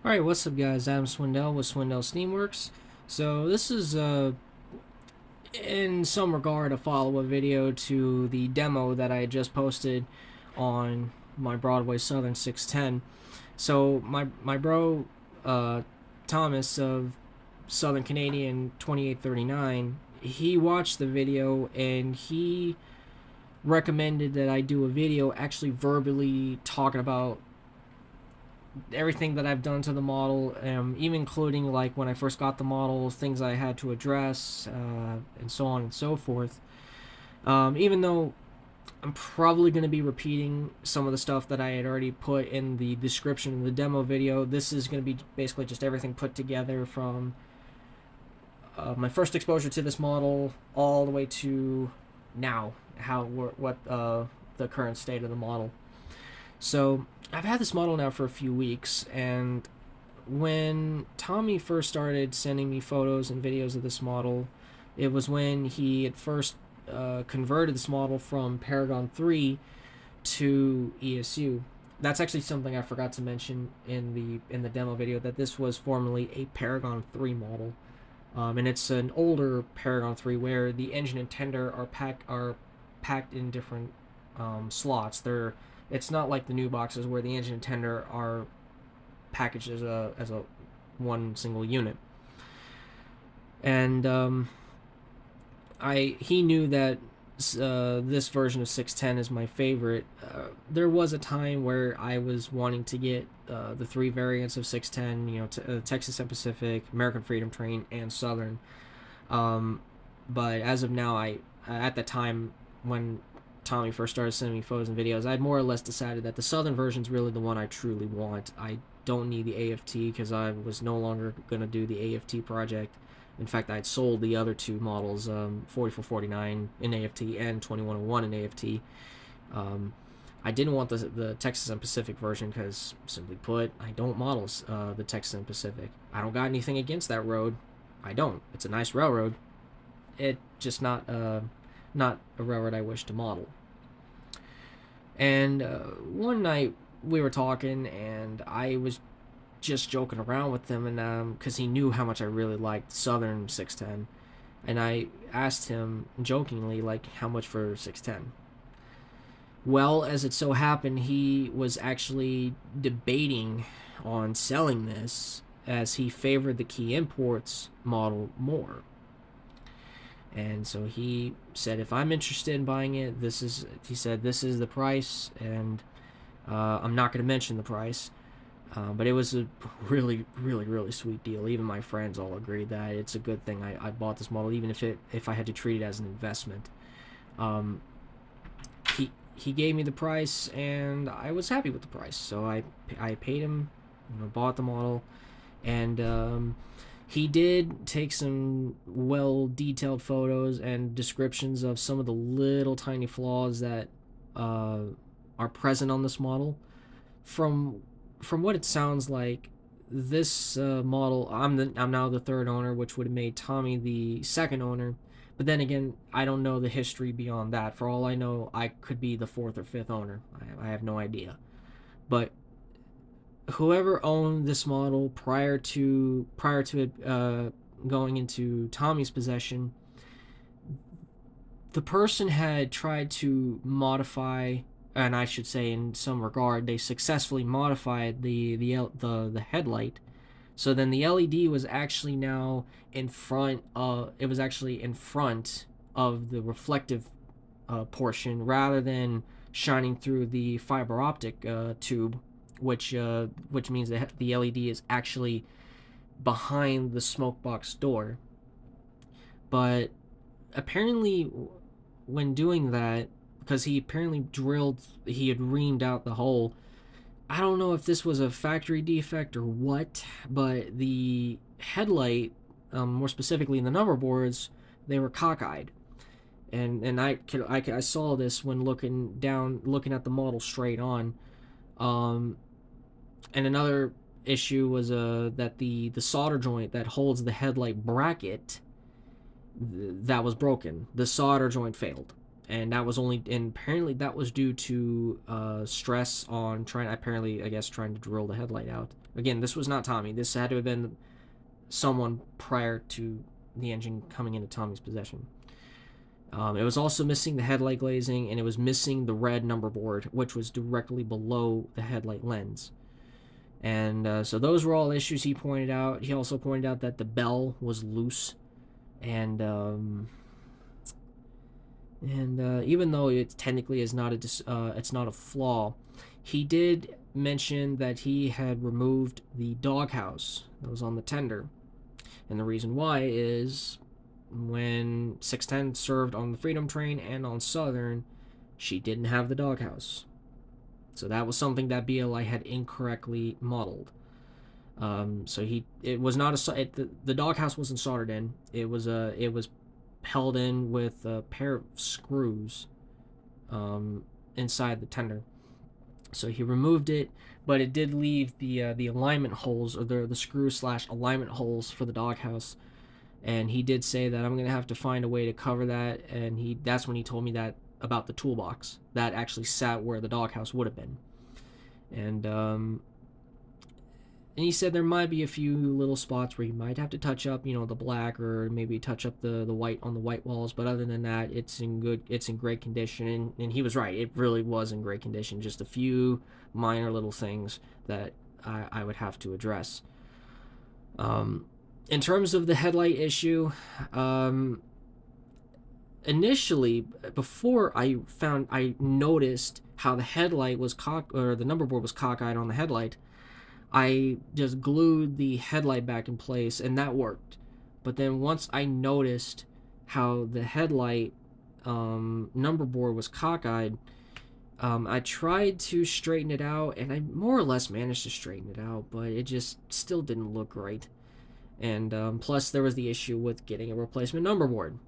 Alright, what's up guys? Adam Swindell with Swindell Steamworks. So this is in some regard a follow-up video to the demo that I just posted on my BLI Southern 610. So my bro Thomas of Southern Canadian 2839, he watched the video and he recommended that I do a video actually verbally talking about everything that I've done to the model, even including like when I first got the model, things I had to address, and so on and so forth. Even though I'm probably going to be repeating some of the stuff that I had already put in the description of the demo video, this is going to be basically just everything put together from my first exposure to this model all the way to now, what the current state of the model. So I've had this model now for a few weeks, and when Tommy first started sending me photos and videos of this model, it was when he had first converted this model from Paragon 3 to ESU. That's actually something I forgot to mention in the demo video, that this was formerly a Paragon 3 model, and it's an older Paragon 3 where the engine and tender are packed in different slots. It's not like the new boxes where the engine and tender are packaged as a one single unit. And he knew that this version of 610 is my favorite. There was a time where I was wanting to get the three variants of 610, Texas and Pacific, American Freedom Train, and Southern. But as of now, at the time when Tommy first started sending me photos and videos, I'd more or less decided that the Southern version is really the one I truly want. I don't need the AFT because I was no longer going to do the AFT project. In fact, I'd sold the other two models, 4449 in AFT and 2101 in AFT. I didn't want the Texas and Pacific version because, simply put, I don't model the Texas and Pacific. I don't got anything against that road. I don't. It's a nice railroad. It just not a railroad I wish to model. And one night we were talking, and I was just joking around with him, and because he knew how much I really liked Southern 610, and I asked him jokingly, like, how much for 610. Well, as it so happened, he was actually debating on selling this, as he favored the Key Imports model more. And so he said, if I'm interested in buying it, he said, this is the price, and I'm not going to mention the price, but it was a really, really, really sweet deal. Even my friends all agreed that it's a good thing I bought this model, even if I had to treat it as an investment. He gave me the price, and I was happy with the price, so I paid him, bought the model, and he did take some well-detailed photos and descriptions of some of the little tiny flaws that are present on this model. From what it sounds like, this model, I'm now the third owner, which would have made Tommy the second owner. But then again, I don't know the history beyond that. For all I know, I could be the fourth or fifth owner. I have no idea. But whoever owned this model prior to it going into Tommy's possession, the person had tried to modify, and I should say in some regard, they successfully modified the headlight. So then the LED was actually now in front of the reflective portion, rather than shining through the fiber optic tube, which means that the LED is actually behind the smoke box door. But apparently, when doing that, because he apparently he had reamed out the hole. I don't know if this was a factory defect or what, but the headlight, more specifically the number boards, they were cockeyed. And I saw this when looking at the model straight on. And another issue was that the solder joint that holds the headlight bracket, that was broken. The solder joint failed. and that was only, and apparently that was due to stress on trying, apparently, I guess, trying to drill the headlight out. Again, this was not Tommy. This had to have been someone prior to the engine coming into Tommy's possession. It was also missing the headlight glazing, and it was missing the red number board, which was directly below the headlight lens. And so those were all issues he pointed out. He also pointed out that the bell was loose, and even though it technically is not it's not a flaw, he did mention that he had removed the doghouse that was on the tender, and the reason why is when 610 served on the Freedom Train and on Southern, she didn't have the doghouse. So that was something that BLI had incorrectly modeled. So it was not the doghouse wasn't soldered in. It was held in with a pair of screws inside the tender. So he removed it, but it did leave the alignment holes, or the screw / alignment holes for the doghouse. And he did say that I'm gonna have to find a way to cover that. And that's when he told me that about the toolbox that actually sat where the doghouse would have been. And he said there might be a few little spots where you might have to touch up, the black, or maybe touch up the white on the white walls. But other than that, it's in great condition. And he was right. It really was in great condition. Just a few minor little things that I would have to address. In terms of the headlight issue, initially, before I noticed how the headlight was the number board was cockeyed on the headlight, I just glued the headlight back in place, and that worked. But then once I noticed how the headlight number board was cockeyed, I tried to straighten it out, and I more or less managed to straighten it out, but it just still didn't look right. And plus, there was the issue with getting a replacement number board.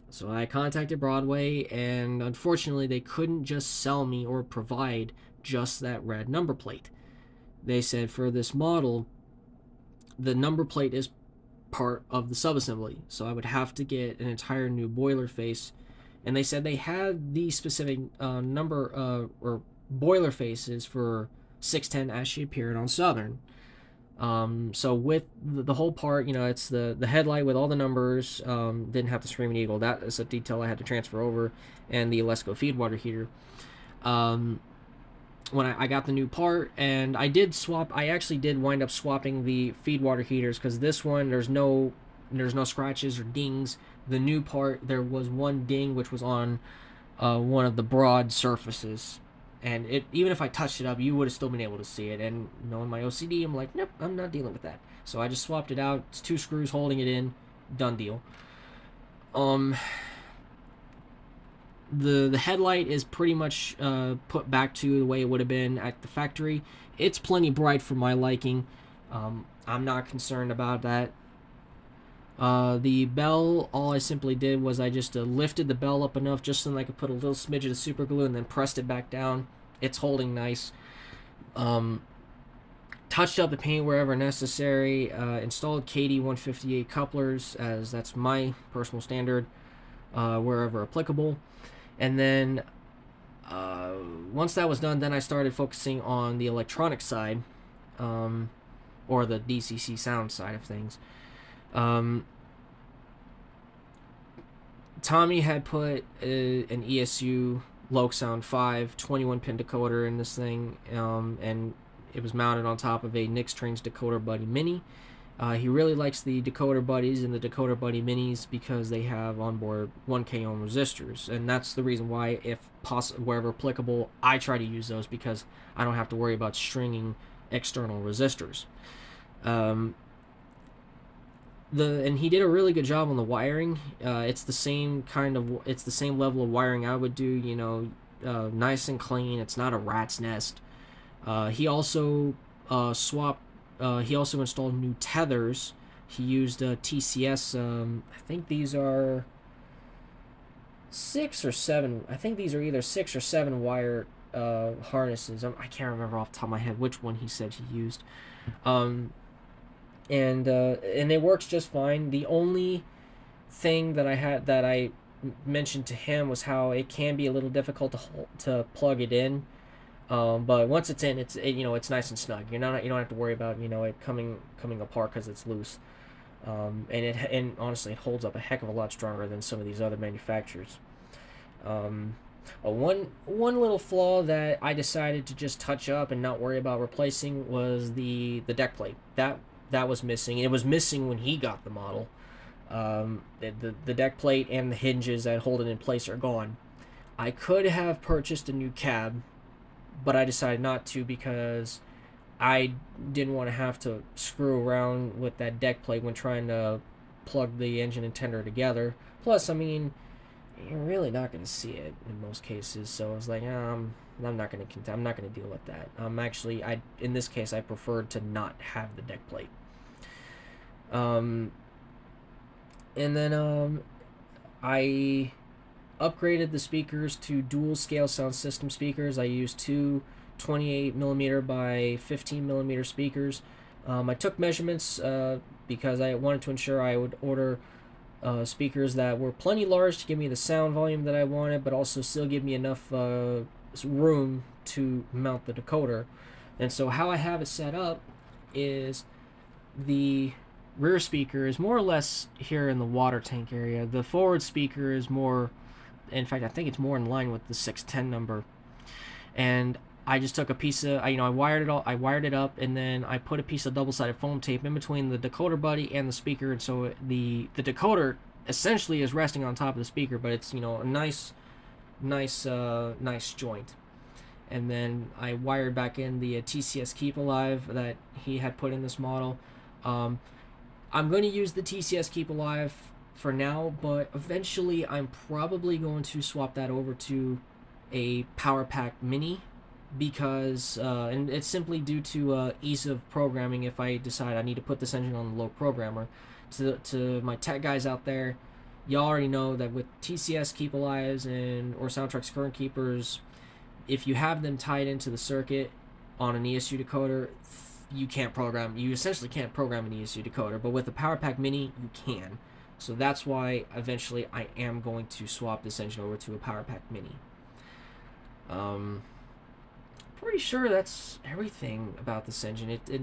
So I contacted Broadway, and unfortunately, they couldn't just sell me or provide just that red number plate. They said for this model, the number plate is part of the subassembly, so I would have to get an entire new boiler face. And they said they had the specific number or boiler faces for 610 as she appeared on Southern. So with the whole part, it's the headlight with all the numbers, didn't have the Screaming Eagle. That is a detail I had to transfer over, and the Alesco feed water heater. When I got the new part, and I actually did wind up swapping the feed water heaters, because this one, there's no scratches or dings. The new part, there was one ding, which was on one of the broad surfaces. And even if I touched it up, you would have still been able to see it. And knowing my OCD, I'm like, nope, I'm not dealing with that. So I just swapped it out. It's 2 screws holding it in. Done deal. The headlight is pretty much put back to the way it would have been at the factory. It's plenty bright for my liking. I'm not concerned about that. The bell, all I simply did was I just lifted the bell up enough just so that I could put a little smidget of super glue and then pressed it back down. It's holding nice. Touched up the paint wherever necessary. Installed KD 158 couplers, as that's my personal standard, wherever applicable. And then once that was done, then I started focusing on the electronic side, or the DCC sound side of things. Tommy had put an ESU Loc Sound 5 21-pin decoder in this thing, and it was mounted on top of a Nix Trains Decoder Buddy Mini. He really likes the Decoder Buddies and the Decoder Buddy Minis because they have onboard 1K ohm resistors, and that's the reason why, if possible, wherever applicable, I try to use those, because I don't have to worry about stringing external resistors. And he did a really good job on the wiring. It's the same level of wiring I would do, nice and clean. It's not a rat's nest. He also he also installed new tethers. He used TCS. I think these are 6 or 7. I think these are either 6 or 7 wire harnesses. I can't remember off the top of my head which one he said he used. And it works just fine. The only thing that I mentioned to him was how it can be a little difficult to plug it in. But once it's in, it's nice and snug. You don't have to worry about it coming apart because it's loose. And honestly, it holds up a heck of a lot stronger than some of these other manufacturers. Um, one little flaw that I decided to just touch up and not worry about replacing was the deck plate. That was missing. It was missing when he got the model. The deck plate and the hinges that hold it in place are gone. I could have purchased a new cab, but I decided not to because I didn't want to have to screw around with that deck plate when trying to plug the engine and tender together. Plus, I mean, you're really not going to see it in most cases. So I was like, I'm not going to deal with that. In this case, I preferred to not have the deck plate. And then I upgraded the speakers to dual scale sound system speakers. I used two 28 millimeter by 15 millimeter speakers. I took measurements because I wanted to ensure I would order speakers that were plenty large to give me the sound volume that I wanted, but also still give me enough room to mount the decoder. And so how I have it set up is the rear speaker is more or less here in the water tank area. The forward speaker is more, in fact, I think it's more in line with the 610 number. And I just took a piece of, I wired it up, and then I put a piece of double-sided foam tape in between the decoder buddy and the speaker, and so the decoder essentially is resting on top of the speaker, but it's a nice joint. And then I wired back in the TCS Keep Alive that he had put in this model. I'm going to use the TCS Keep Alive for now, but eventually I'm probably going to swap that over to a Power Pack Mini, because and it's simply due to ease of programming. If I decide I need to put this engine on the low programmer, to my tech guys out there, y'all already know that with TCS Keep Alives or Soundtrack's current keepers, if you have them tied into the circuit on an ESU decoder, you essentially can't program an ESU decoder. But with the Power Pack Mini, you can. So that's why eventually I am going to swap this engine over to a Power Pack Mini. Pretty sure that's everything about this engine. It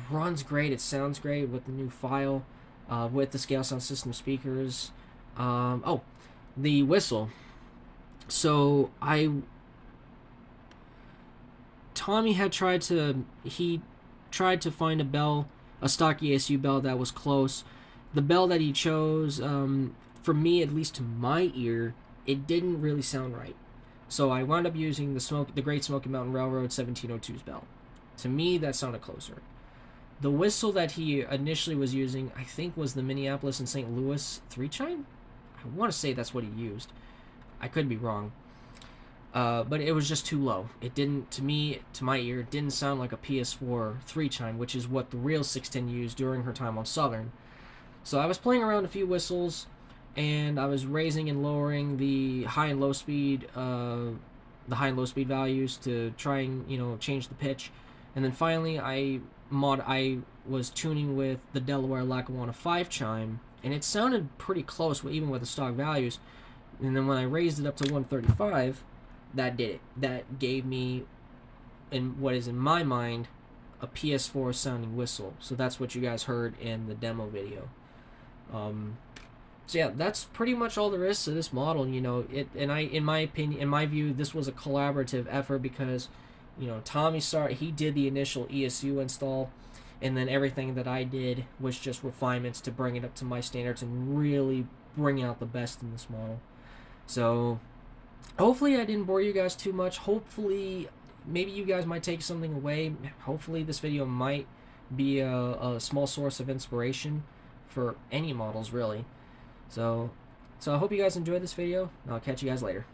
runs great. It sounds great with the new file, with the scale sound system speakers. The whistle. So Tommy had tried to find a stock ESU bell that was close. The bell that he chose, for me, at least to my ear, it didn't really sound right. So I wound up using the Great Smoky Mountain Railroad 1702's bell. To me, that sounded closer. The whistle that he initially was using, I think, was the Minneapolis and St. Louis 3-chime. I want to say that's what he used. I could be wrong. But it was just too low. It didn't, to my ear, it didn't sound like a PS4 3-chime, which is what the real 610 used during her time on Southern. So I was playing around a few whistles, and I was raising and lowering the high and low speed values to try and change the pitch. And then finally I was tuning with the Delaware Lackawanna 5-chime, and it sounded pretty close even with the stock values. And then when I raised it up to 135, that did it. That gave me, in what is in my mind, a PS4 sounding whistle. So that's what you guys heard in the demo video. So yeah, that's pretty much all there is to this model. In my opinion, in my view, this was a collaborative effort because, Tommy he did the initial ESU install, and then everything that I did was just refinements to bring it up to my standards and really bring out the best in this model. So hopefully I didn't bore you guys too much. Hopefully, maybe you guys might take something away. Hopefully this video might be a small source of inspiration for any models, really. So I hope you guys enjoyed this video, and I'll catch you guys later.